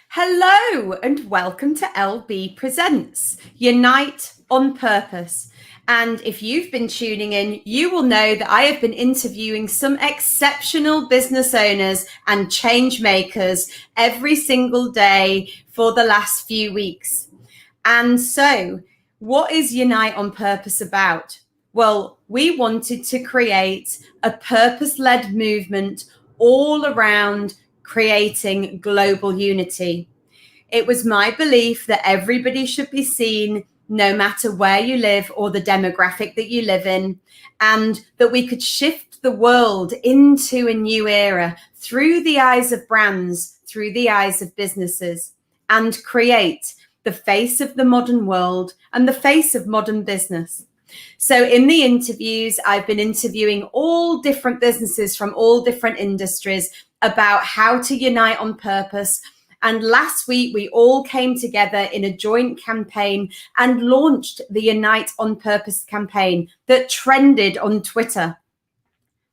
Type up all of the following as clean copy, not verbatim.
Hello and welcome to LB Presents Unite on Purpose. And if you've been tuning in, you will know that I have been interviewing some exceptional business owners and change makers every single day for the last few weeks. And so, what is Unite on Purpose about? Well, we wanted to create a purpose-led movement all around creating global unity. It was my belief that everybody should be seen no matter where you live or the demographic that you live in, and that we could shift the world into a new era through the eyes of brands, through the eyes of businesses, and create the face of the modern world and the face of modern business. So in the interviews, I've been interviewing all different businesses from all different industries about how to unite on purpose. And last week, we all came together in a joint campaign and launched the Unite on Purpose campaign that trended on Twitter.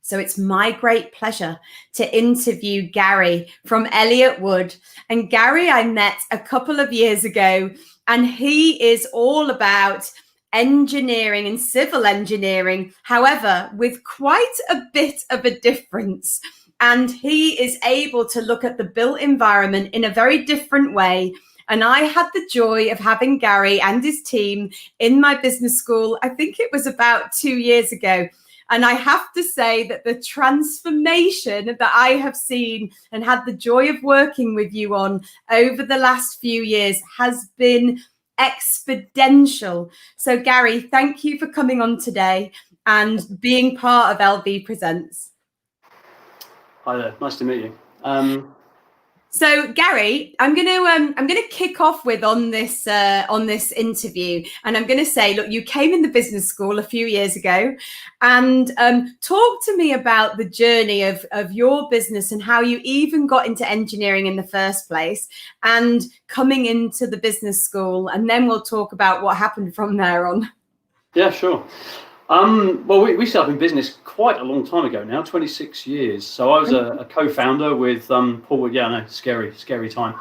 So it's my great pleasure to interview Gary from Elliott Wood. And Gary, I met a couple of years ago, and he is all about engineering and civil engineering, however, with quite a bit of a difference. And he is able to look at the built environment in a very different way. And I had the joy of having Gary and his team in my business school. I think it was about 2 years ago. And I have to say that the transformation that I have seen and had the joy of working with you on over the last few years has been exponential. So Gary, thank you for coming on today and being part of LB Presents. Hi there, nice to meet you. So Gary, I'm going to kick off with on this interview, and I'm going to say, look, you came in the business school a few years ago, and talk to me about the journey of your business and how you even got into engineering in the first place, and coming into the business school, and then we'll talk about what happened from there on. Yeah, sure. Well, we set up in business quite a long time ago now, 26 years. So I was a co-founder with Paul. Yeah, I know, scary time.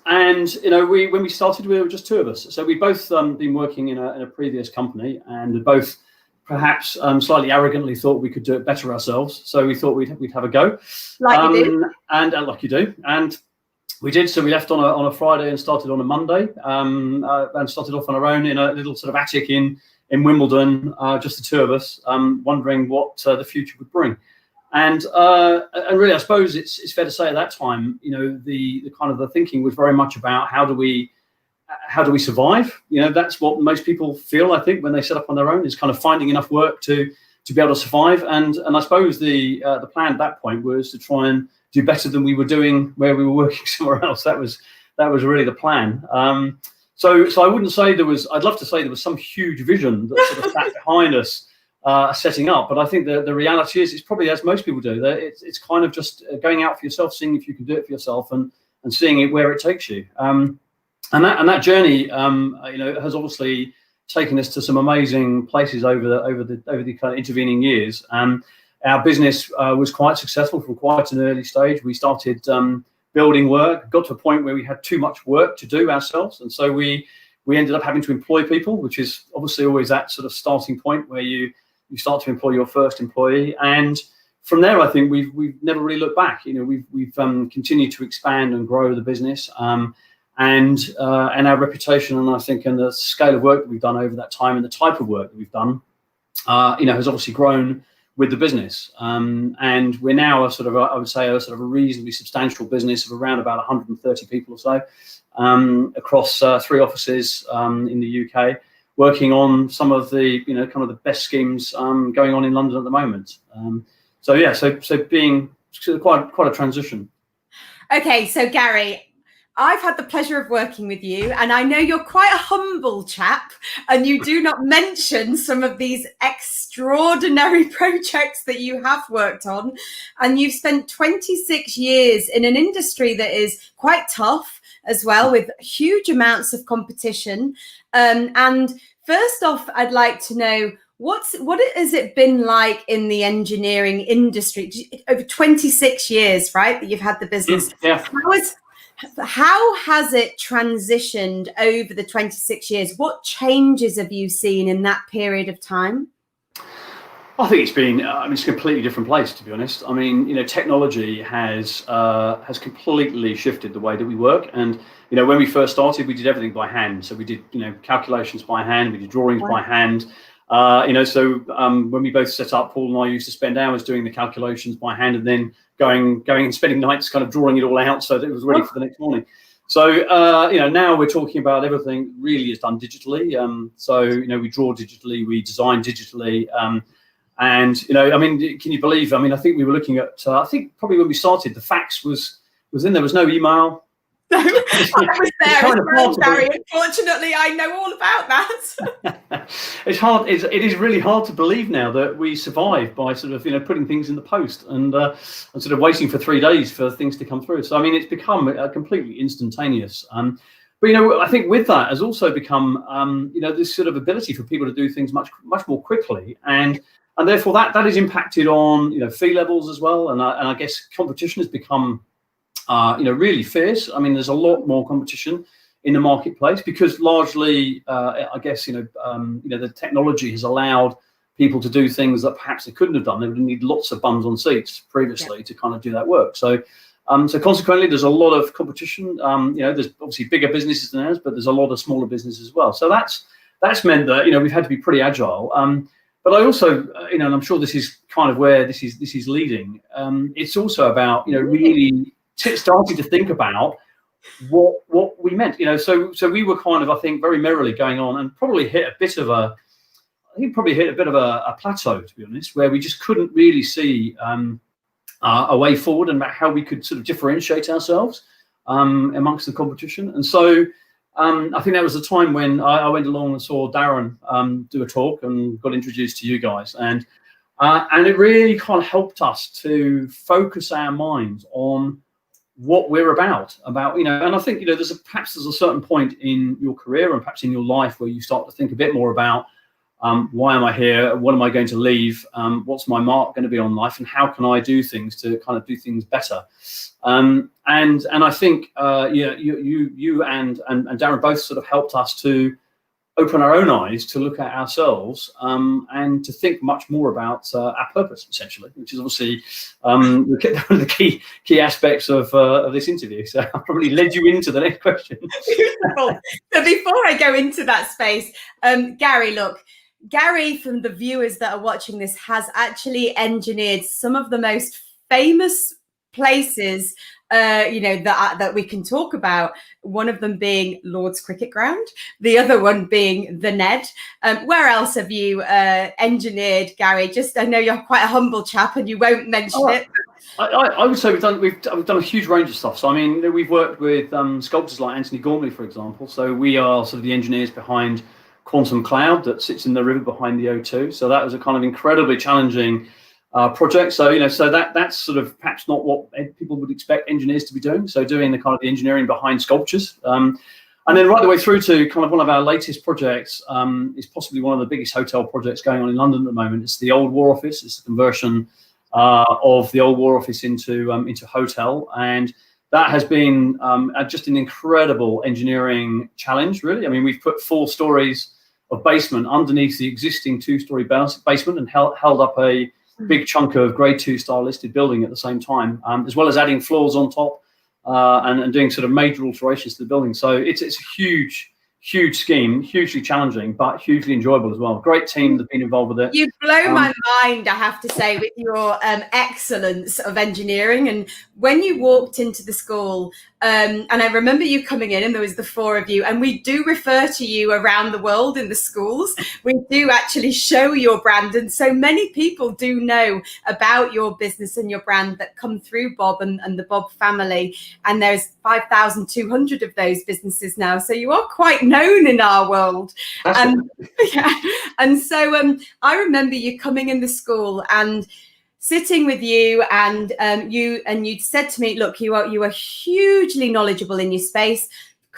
And you know, when we started, we were just two of us. So we both been working in a previous company, and both perhaps slightly arrogantly thought we could do it better ourselves. So we thought we'd have a go, like you do, and like you do, and we did. So we left on a Friday and started on a Monday, and started off on our own in a little sort of attic in Wimbledon, just the two of us, wondering what the future would bring. And really, I suppose it's fair to say at that time, you know, the kind of the thinking was very much about how do we survive? You know, that's what most people feel, I think, when they set up on their own, is kind of finding enough work to be able to survive. And I suppose the plan at that point was to try and do better than we were doing where we were working somewhere else. That was really the plan. So I wouldn't say there was, I'd love to say there was some huge vision that sort of sat behind us setting up, but I think the reality is, it's probably as most people do, that it's kind of just going out for yourself, seeing if you can do it for yourself, and seeing it where it takes you. And that journey, you know, has obviously taken us to some amazing places over the kind of intervening years. Our business was quite successful from quite an early stage. We started building work, got to a point where we had too much work to do ourselves, and so we ended up having to employ people, which is obviously always that sort of starting point where you start to employ your first employee. And from there, I think we've never really looked back. You know, we've continued to expand and grow the business, and our reputation, and I think, and the scale of work that we've done over that time, and the type of work that we've done, you know, has obviously grown with the business, and we're now I would say a reasonably substantial business of around about 130 people or so, across 3 offices in the UK, working on some of the, you know, kind of the best schemes going on in London at the moment. So being quite a transition. Okay, so Gary, I've had the pleasure of working with you, and I know you're quite a humble chap, and you do not mention some of these extraordinary projects that you have worked on. And you've spent 26 years in an industry that is quite tough as well, with huge amounts of competition. And first off, I'd like to know, what has it been like in the engineering industry over 26 years, right, that you've had the business? Yeah. How has it transitioned over the 26 years? What changes have you seen in that period of time? I think it's been, it's a completely different place, to be honest. I mean, technology has completely shifted the way that we work. And, when we first started, we did everything by hand. So we did, calculations by hand, we did drawings by hand. When we both set up, Paul and I used to spend hours doing the calculations by hand and then going and spending nights kind of drawing it all out so that it was ready for the next morning. So, now we're talking about everything really is done digitally. We draw digitally, we design digitally. And, can you believe, I think we were looking at, I think probably when we started, the fax was in, there was no email. No, I was there as well, Gary. Unfortunately, I know all about that. It's hard. It is really hard to believe now that we survived by sort of, putting things in the post and sort of waiting for 3 days for things to come through. So, it's become completely instantaneous. But, I think with that has also become, this sort of ability for people to do things much more quickly. And therefore that has impacted on, fee levels as well. And I guess competition has become, really fierce. There's a lot more competition in the marketplace because largely, I guess, the technology has allowed people to do things that perhaps they couldn't have done. They would need lots of bums on seats previously to kind of do that work. So consequently, there's a lot of competition. There's obviously bigger businesses than ours, but there's a lot of smaller businesses as well. So that's meant that, we've had to be pretty agile. But I also, and I'm sure this is kind of where this is leading. It's also about, really starting to think about what we meant. So we were kind of, I think, very merrily going on and probably hit a bit of a plateau, to be honest, where we just couldn't really see a way forward and about how we could sort of differentiate ourselves amongst the competition. And so I think that was the time when I went along and saw Darren do a talk and got introduced to you guys, and it really kind of helped us to focus our minds on what we're about. And I think there's a certain point in your career and perhaps in your life where you start to think a bit more about why am I here? What am I going to leave? What's my mark going to be on life? And how can I do things to kind of do things better? And I think you and Darren both sort of helped us to open our own eyes to look at ourselves and to think much more about our purpose, essentially, which is obviously one of the key aspects of this interview. So I probably led you into the next question. Beautiful. So before I go into that space, Gary, look. Gary, from the viewers that are watching this, has actually engineered some of the most famous places, that we can talk about. One of them being Lord's Cricket Ground, the other one being the Ned. Where else have you engineered, Gary? Just, I know you're quite a humble chap and you won't mention it. I would say we've done a huge range of stuff. So we've worked with sculptors like Anthony Gormley, for example. So we are sort of the engineers behind Quantum Cloud that sits in the river behind the O2. So that was a kind of incredibly challenging project. So so that's sort of perhaps not what people would expect engineers to be doing. So doing the kind of the engineering behind sculptures, and then right the way through to kind of one of our latest projects is possibly one of the biggest hotel projects going on in London at the moment. It's the old War Office. It's a conversion of the old War Office into hotel, and that has been just an incredible engineering challenge, really. We've put 4 stories of basement underneath the existing 2-story basement and held up a big chunk of grade 2 style listed building at the same time, as well as adding floors on top and doing sort of major alterations to the building. So it's a huge scheme, hugely challenging, but hugely enjoyable as well. Great team that's been involved with it. You blow my mind, I have to say, with your excellence of engineering. And when you walked into the school, and I remember you coming in and there was the 4 of you, and we do refer to you around the world in the schools. We do actually show your brand. And so many people do know about your business and your brand that come through Bob and the Bob family. And there's 5,200 of those businesses now. So you are quite known in our world. And so I remember you coming in the school and sitting with you, and you'd said to me, look, you are hugely knowledgeable in your space,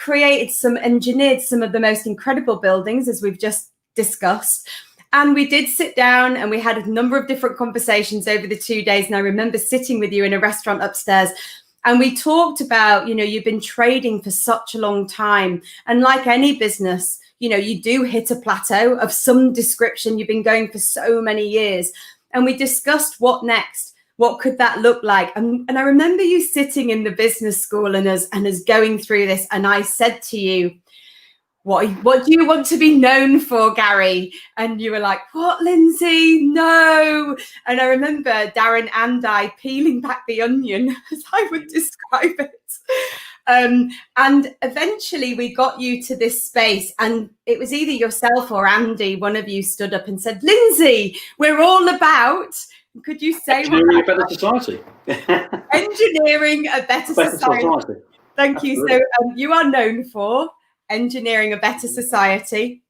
engineered some of the most incredible buildings, as we've just discussed. And we did sit down and we had a number of different conversations over the 2 days. And I remember sitting with you in a restaurant upstairs, And we talked about, you've been trading for such a long time. And like any business, you do hit a plateau of some description. You've been going for so many years. And we discussed what next. What could that look like? And I remember you sitting in the business school and us going through this. And I said to you, what do you want to be known for, Gary? And you were like, what, Lindsay? No. And I remember Darren and I peeling back the onion, as I would describe it. And eventually we got you to this space, and it was either yourself or Andy, one of you stood up and said, Lindsay, we're all about, could you say engineering a better society? Engineering a better society. Thank you. So you are known for engineering a better society.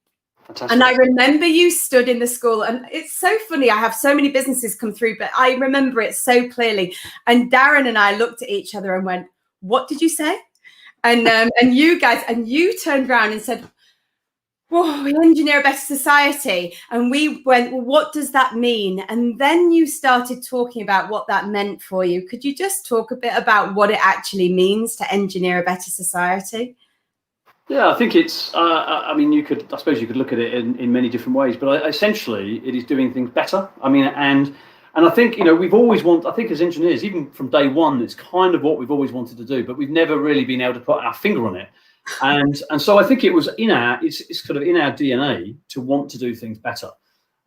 Fantastic. And I remember you stood in the school, and it's so funny. I have so many businesses come through, but I remember it so clearly. And Darren and I looked at each other and went, what did you say? And you guys, and you turned around and said, whoa, we engineer a better society. And we went, well, what does that mean? And then you started talking about what that meant for you. Could you just talk a bit about what it actually means to engineer a better society? Yeah, I think it's, I suppose you could look at it in many different ways, but essentially it is doing things better. And I think, we've always I think as engineers, even from day one, it's kind of what we've always wanted to do, but we've never really been able to put our finger on it. And so I think it was it's kind of in our DNA to want to do things better.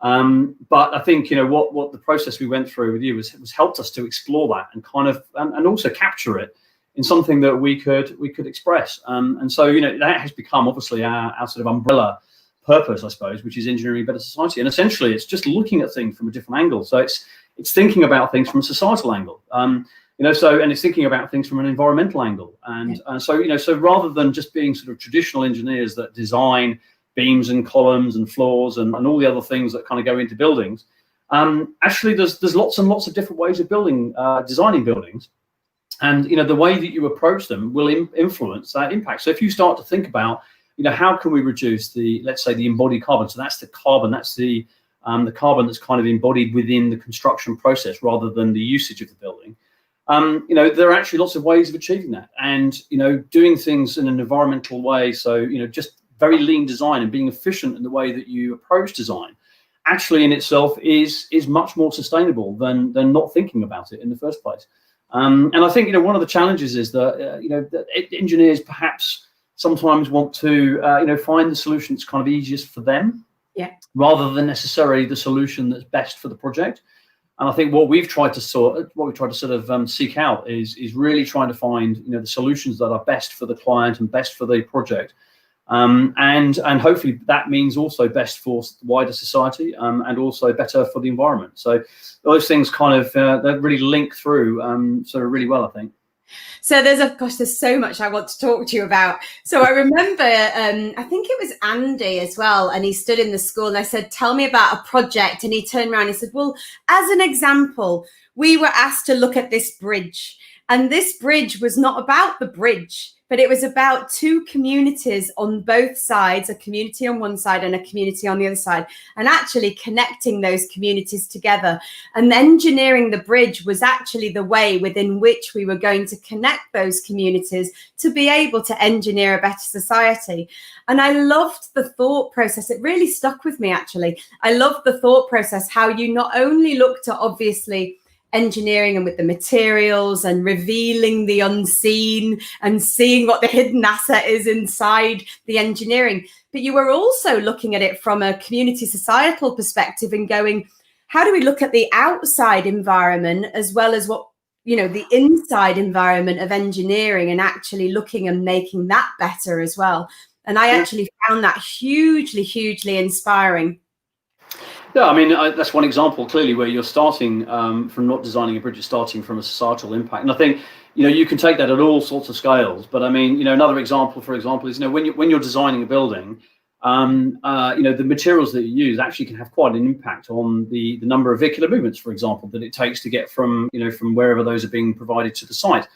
But I think, what the process we went through with you was helped us to explore that and kind of, and also capture it in something that we could express. And so, that has become obviously our sort of umbrella purpose, I suppose, which is engineering a better society. And essentially it's just looking at things from a different angle. So it's thinking about things from a societal angle, and it's thinking about things from an environmental angle. And so rather than just being sort of traditional engineers that design beams and columns and floors and all the other things that kind of go into buildings, actually there's lots and lots of different ways of designing buildings. And the way that you approach them will influence that impact. So if you start to think about, how can we reduce let's say the embodied carbon? So that's the carbon, that's the carbon that's kind of embodied within the construction process rather than the usage of the building. There are actually lots of ways of achieving that, and doing things in an environmental way. So just very lean design and being efficient in the way that you approach design, actually in itself is much more sustainable than not thinking about it in the first place. And I think one of the challenges is that that engineers perhaps sometimes want to find the solution that's kind of easiest for them, rather than necessarily the solution that's best for the project. And I think what we've tried to sort of seek out is really trying to find the solutions that are best for the client and best for the project, and hopefully that means also best for wider society, and also better for the environment. So those things kind of they really link through sort of really well, I think. So there's so much I want to talk to you about. So I remember, I think it was Andy as well, and he stood in the school and I said, tell me about a project. And he turned around and he said, well, as an example, we were asked to look at this bridge, and this bridge was not about the bridge, but it was about two communities on both sides, a community on one side and a community on the other side, and actually connecting those communities together. And engineering the bridge was actually the way within which we were going to connect those communities to be able to engineer a better society. And I loved the thought process. It really stuck with me, actually. I loved the thought process, how you not only looked at obviously engineering and with the materials and revealing the unseen and seeing what the hidden asset is inside the engineering, but you were also looking at it from a community societal perspective and going, how do we look at the outside environment as well as what the inside environment of engineering, and actually looking and making that better as well. And I actually found that hugely inspiring. Yeah, that's one example clearly where you're starting from not designing a bridge, you're starting from a societal impact. And I think, you can take that at all sorts of scales. But another example, for example, is, when you're designing a building, the materials that you use actually can have quite an impact on the number of vehicular movements, for example, that it takes to get from wherever those are being provided to the site.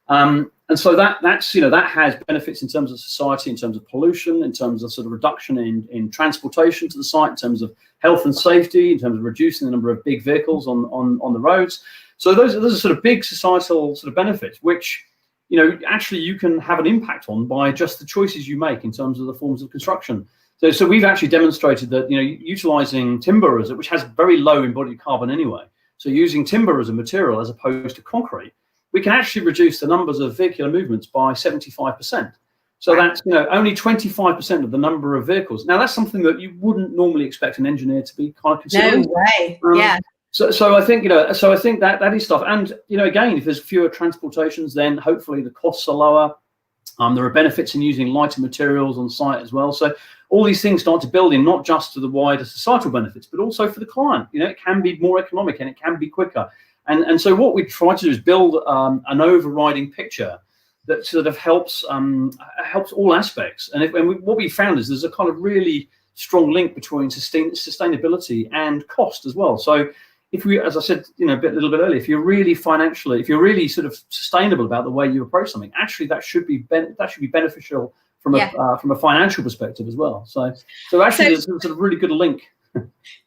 And so that has benefits in terms of society, in terms of pollution, in terms of sort of reduction in transportation to the site, in terms of health and safety, in terms of reducing the number of big vehicles on the roads. So those are sort of big societal sort of benefits, which, you know, actually you can have an impact on by just the choices you make in terms of the forms of construction. So we've actually demonstrated that, you know, utilizing timber which has very low embodied carbon anyway. So using timber as a material as opposed to concrete, we can actually reduce the numbers of vehicular movements by 75%. So that's, you know, only 25% of the number of vehicles. Now that's something that you wouldn't normally expect an engineer to be kind of considering. No way. Yeah. So I think, you know, so I think that is stuff. And, you know, again, if there's fewer transportations, then hopefully the costs are lower. There are benefits in using lighter materials on site as well. So all these things start to build in, not just to the wider societal benefits, but also for the client. You know, it can be more economic and it can be quicker. And so what we try to do is build an overriding picture that sort of helps all aspects. And what we found is there's a kind of really strong link between sustainability and cost as well. So if we, as I said, you know, a little bit earlier, if you're really sort of sustainable about the way you approach something, actually that should be beneficial from a financial perspective as well. So actually there's a sort of really good link.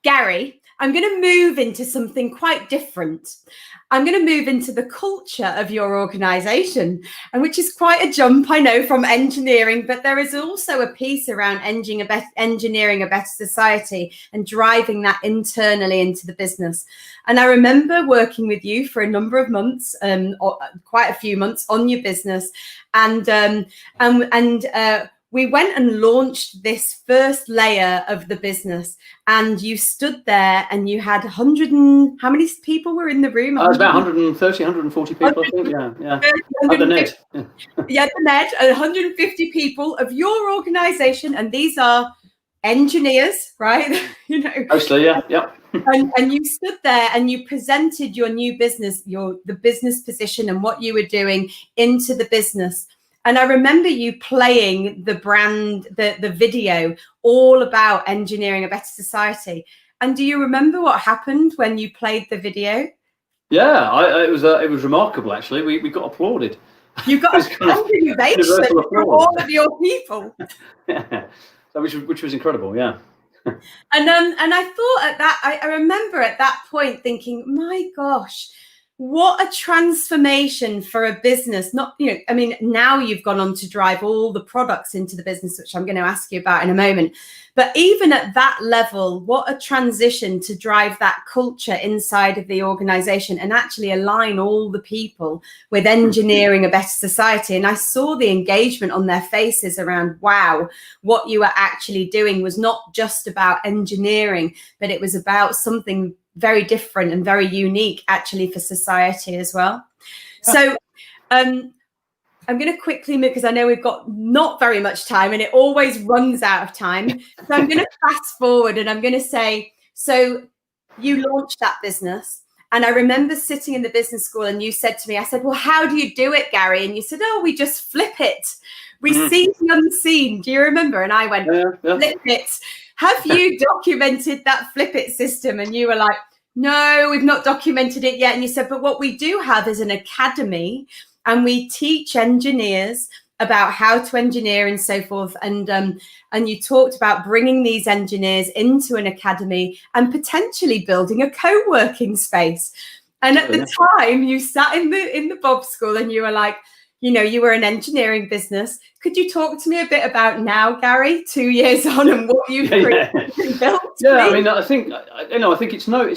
Gary, I'm going to move into something quite different. I'm going to move into the culture of your organization, and which is quite a jump, I know, from engineering, but there is also a piece around engineering a better society and driving that internally into the business. And I remember working with you for a number of months, quite a few months on your business, and we went and launched this first layer of the business, and you stood there and you had how many people were in the room? It was about 130, 140 people, I think, yeah. At the net. Yeah, the net, 150 people of your organization, and these are engineers, right? You know. Mostly, yeah. And you stood there and you presented your new business, the business position and what you were doing into the business. And I remember you playing the video all about engineering a better society. And do you remember what happened when you played the video? Yeah, it was remarkable actually. We got applauded. You got a standing ovation from all of your people. Yeah, so which was incredible. Yeah. And I thought at that, I remember at that point thinking, my gosh, what a transformation for a business. Not, you know, I mean, now you've gone on to drive all the products into the business, which I'm going to ask you about in a moment. But even at that level, what a transition to drive that culture inside of the organization and actually align all the people with engineering a better society. And I saw the engagement on their faces around, wow, what you were actually doing was not just about engineering, but it was about something very different and very unique actually for society as well. So I'm going to quickly move, because I know we've got not very much time and it always runs out of time. So I'm going to fast forward and I'm going to say, so you launched that business. And I remember sitting in the business school and you said to me, I said, well, how do you do it, Gary? And you said, oh, we just flip it. We see the unseen. Do you remember? And I went, flip it. Have you documented that flip it system? And you were like, no, we've not documented it yet. And you said, but what we do have is an academy, and we teach engineers about how to engineer and so forth. And you talked about bringing these engineers into an academy and potentially building a co-working space. And at the time, you sat in the Bob School and you were like, you know, you were an engineering business. Could you talk to me a bit about now, Gary, 2 years on, and what you've built? Yeah, I mean, I think it's no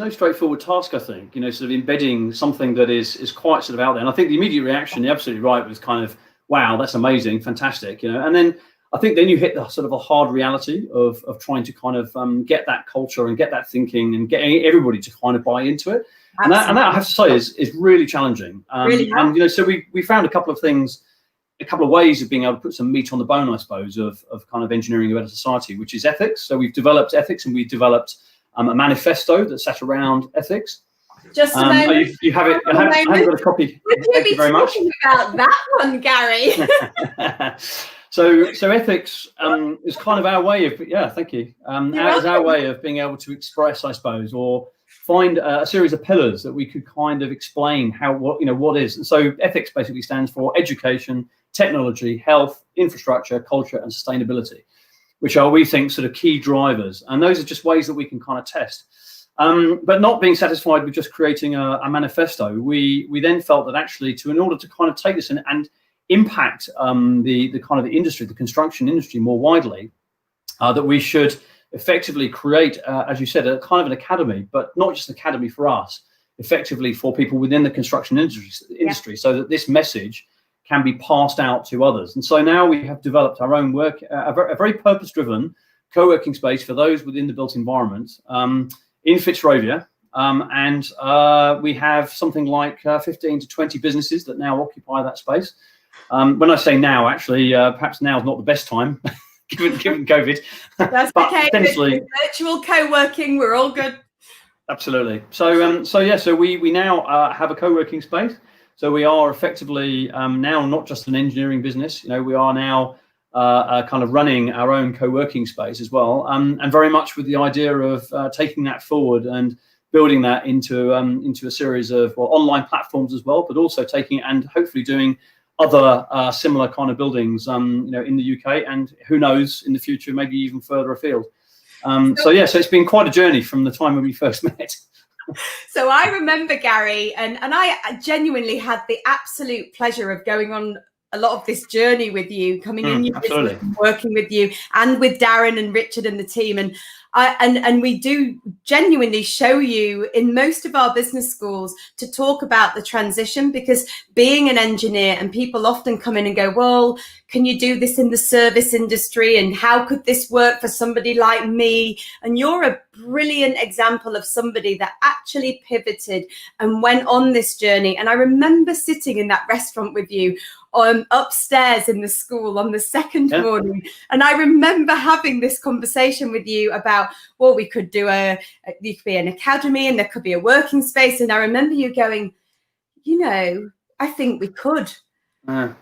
straightforward task. I think, you know, sort of embedding something that is quite sort of out there. And I think the immediate reaction, you're absolutely right, was kind of, wow, that's amazing, fantastic, you know. And then I think then you hit the sort of a hard reality of trying to kind of get that culture and get that thinking and getting everybody to kind of buy into it. And that I have to say is really challenging. Really hard. And you know, so we found a couple of ways of being able to put some meat on the bone, I suppose, of kind of engineering a better society, which is ethics. So we've developed ethics, and we developed a manifesto that sat around ethics. Just a moment. You have it. I haven't got a copy. Thank you very much. About that one, Gary. So ethics is kind of our way of thank you. Is our way of being able to express, I suppose, or find a series of pillars that we could kind of explain what is. And so ethics basically stands for education, technology, health, infrastructure, culture, and sustainability, which are, we think, sort of key drivers. And those are just ways that we can kind of test. But not being satisfied with just creating a manifesto, we then felt that actually, in order to kind of take this and impact the kind of the industry, the construction industry more widely, that we should effectively create, as you said, a kind of an academy, but not just an academy for us, effectively for people within the construction industry, so that this message can be passed out to others. And so now we have developed our own work, a very purpose-driven co-working space for those within the built environment in Fitzrovia. And we have something like 15 to 20 businesses that now occupy that space. When I say now, actually, perhaps now is not the best time, given COVID. That's but okay. Essentially, virtual co-working, we're all good. Absolutely. So we now have a co-working space. So we are effectively now not just an engineering business. We are now kind of running our own co-working space as well, and very much with the idea of taking that forward and building that into a series of online platforms as well, but also taking it and hopefully doing other similar kind of buildings, in the UK, and who knows in the future, maybe even further afield. So it's been quite a journey from the time when we first met. So I remember, Gary, and I genuinely had the absolute pleasure of going on a lot of this journey with you, coming in your business, working with you, and with Darren and Richard and the team. And we do genuinely show you in most of our business schools to talk about the transition, because being an engineer, and people often come in and go, well, can you do this in the service industry? And how could this work for somebody like me? And you're a brilliant example of somebody that actually pivoted and went on this journey. And I remember sitting in that restaurant with you upstairs in the school on the second morning, and I remember having this conversation with you about, well, we could do there could be an academy and there could be a working space, and I remember you going, I think we could. And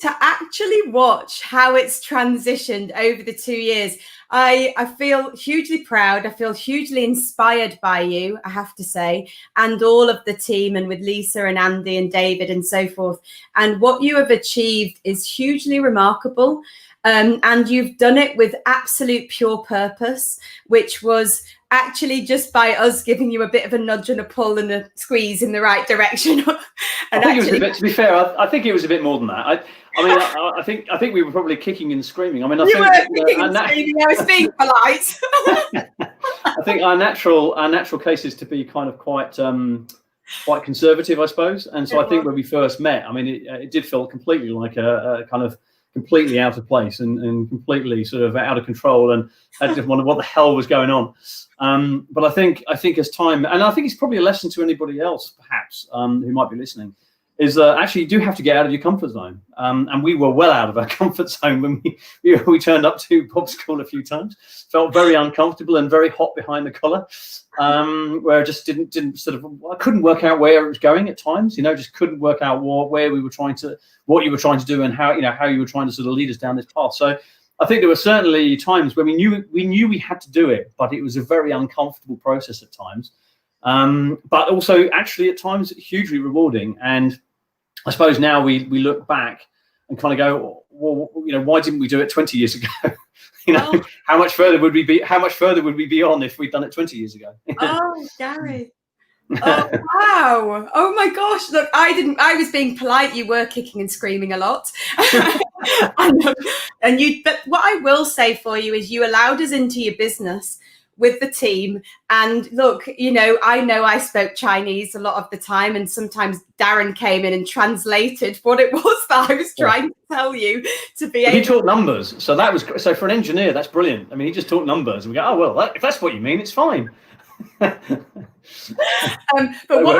to actually watch how it's transitioned over the 2 years, I feel hugely proud. I feel hugely inspired by you, I have to say, and all of the team, and with Lisa and Andy and David and so forth. And what you have achieved is hugely remarkable. And you've done it with absolute pure purpose, which was actually just by us giving you a bit of a nudge and a pull and a squeeze in the right direction. I think it was a bit, to be fair, I think it was a bit more than that. I think we were probably kicking and screaming. I mean, I was being polite. I think our natural case is to be kind of quite conservative, I suppose. And so I think when we first met, I mean, it did feel completely like a kind of completely out of place and completely sort of out of control, and I just wondered what the hell was going on. But I think as time, and I think it's probably a lesson to anybody else perhaps who might be listening, is that actually you do have to get out of your comfort zone. And we were well out of our comfort zone when we turned up to Bob's School a few times. Felt very uncomfortable and very hot behind the collar, where I just didn't sort of, I couldn't work out where it was going at times. Just couldn't work out what you were trying to do, and how you were trying to sort of lead us down this path. So I think there were certainly times when we knew we had to do it, but it was a very uncomfortable process at times. But also actually at times hugely rewarding. And I suppose now we look back and kind of go, well, why didn't we do it 20 years ago? How much further would we be on if we'd done it 20 years ago? Oh, Gary. Oh, wow. Oh my gosh. Look, I was being polite. You were kicking and screaming a lot. But what I will say for you is you allowed us into your business with the team. And look, I know I spoke Chinese a lot of the time, and sometimes Darren came in and translated what it was that I was trying to tell you to be able. He taught numbers, so for an engineer, that's brilliant. I mean, he just taught numbers, and we go, oh well, if that's what you mean, it's fine. But what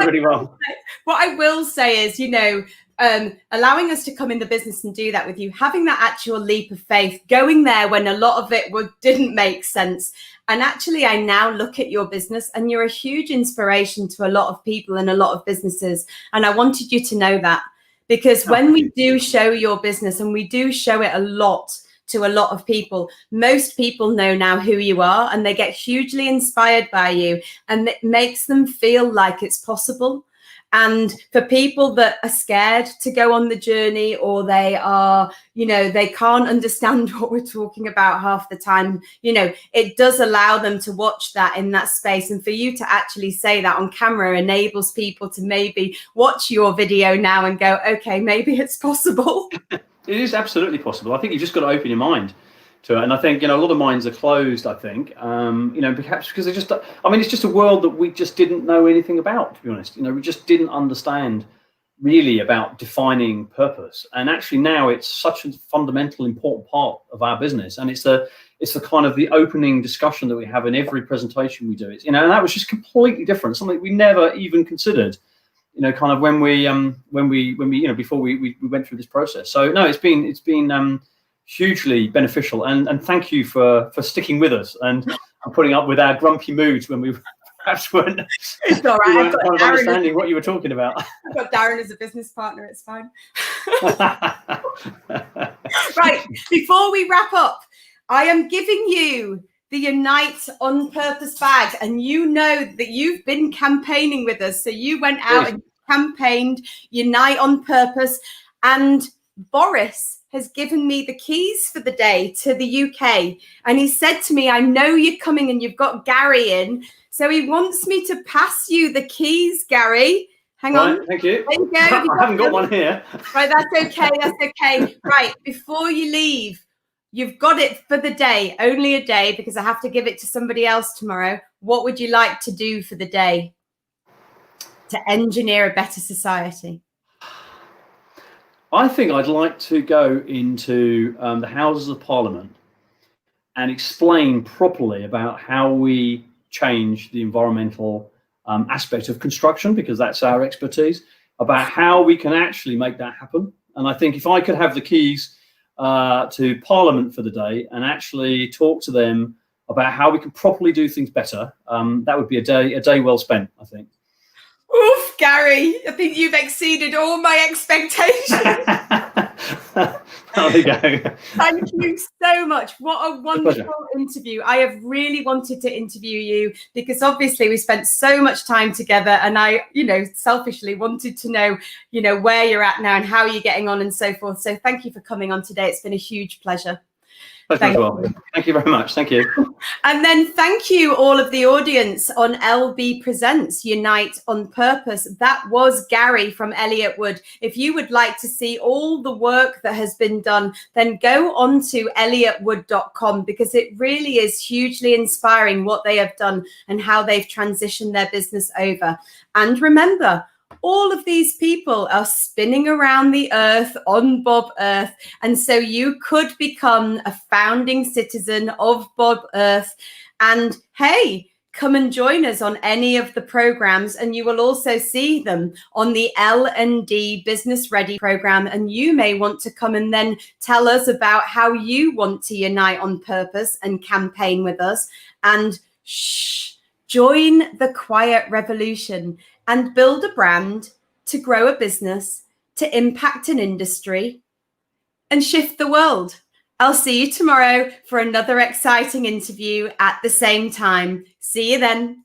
I will say is, allowing us to come in the business and do that with you, having that actual leap of faith, going there when a lot of it didn't make sense. And actually, I now look at your business, and you're a huge inspiration to a lot of people and a lot of businesses. And I wanted you to know that, because when we do show your business, and we do show it a lot to a lot of people, most people know now who you are, and they get hugely inspired by you, and it makes them feel like it's possible. And for people that are scared to go on the journey, or they are, they can't understand what we're talking about half the time, it does allow them to watch that in that space. And for you to actually say that on camera enables people to maybe watch your video now and go, okay, maybe it's possible. It is absolutely possible. I think you've just got to open your mind to it. And I think, a lot of minds are closed, I think, perhaps because it's just a world that we just didn't know anything about, to be honest. We just didn't understand really about defining purpose. And actually now it's such a fundamental, important part of our business. And it's the kind of the opening discussion that we have in every presentation we do. And that was just completely different, something we never even considered, kind of when we before we went through this process. So no, it's been hugely beneficial, and thank you for sticking with us and putting up with our grumpy moods when we perhaps weren't, it's all right. we weren't kind of understanding what you were talking about. I've got Darren as a business partner, it's fine. Right, before we wrap up, I am giving you the Unite on Purpose bag, and you know that you've been campaigning with us, so you went out and campaigned Unite on Purpose, and Boris has given me the keys for the day to the UK. And he said to me, I know you're coming and you've got Gary in. So he wants me to pass you the keys, Gary. Hang on. Thank you. There you go. I haven't got one here. Right, that's okay. That's okay. Right, before you leave, you've got it for the day, only a day, because I have to give it to somebody else tomorrow. What would you like to do for the day to engineer a better society? I think I'd like to go into the Houses of Parliament and explain properly about how we change the environmental aspect of construction, because that's our expertise, about how we can actually make that happen. And I think if I could have the keys to Parliament for the day and actually talk to them about how we can properly do things better, that would be a day well spent, I think. Oof, Gary, I think you've exceeded all my expectations. There you go. Thank you so much. What a wonderful interview. I have really wanted to interview you because obviously we spent so much time together, and I, selfishly wanted to know, where you're at now and how you're getting on and so forth. So thank you for coming on today. It's been a huge pleasure. Thank you very much. Thank you. And then thank you all of the audience on LB Presents Unite on Purpose. That was Gary from Elliott Wood. If you would like to see all the work that has been done, then go on to elliottwood.com, because it really is hugely inspiring what they have done and how they've transitioned their business over. And remember, all of these people are spinning around the earth on Bob Earth. And so you could become a founding citizen of Bob Earth. And hey, come and join us on any of the programs, and you will also see them on the L&D Business Ready program. And you may want to come and then tell us about how you want to unite on purpose and campaign with us. And join the quiet revolution and build a brand to grow a business, to impact an industry and shift the world. I'll see you tomorrow for another exciting interview at the same time. See you then.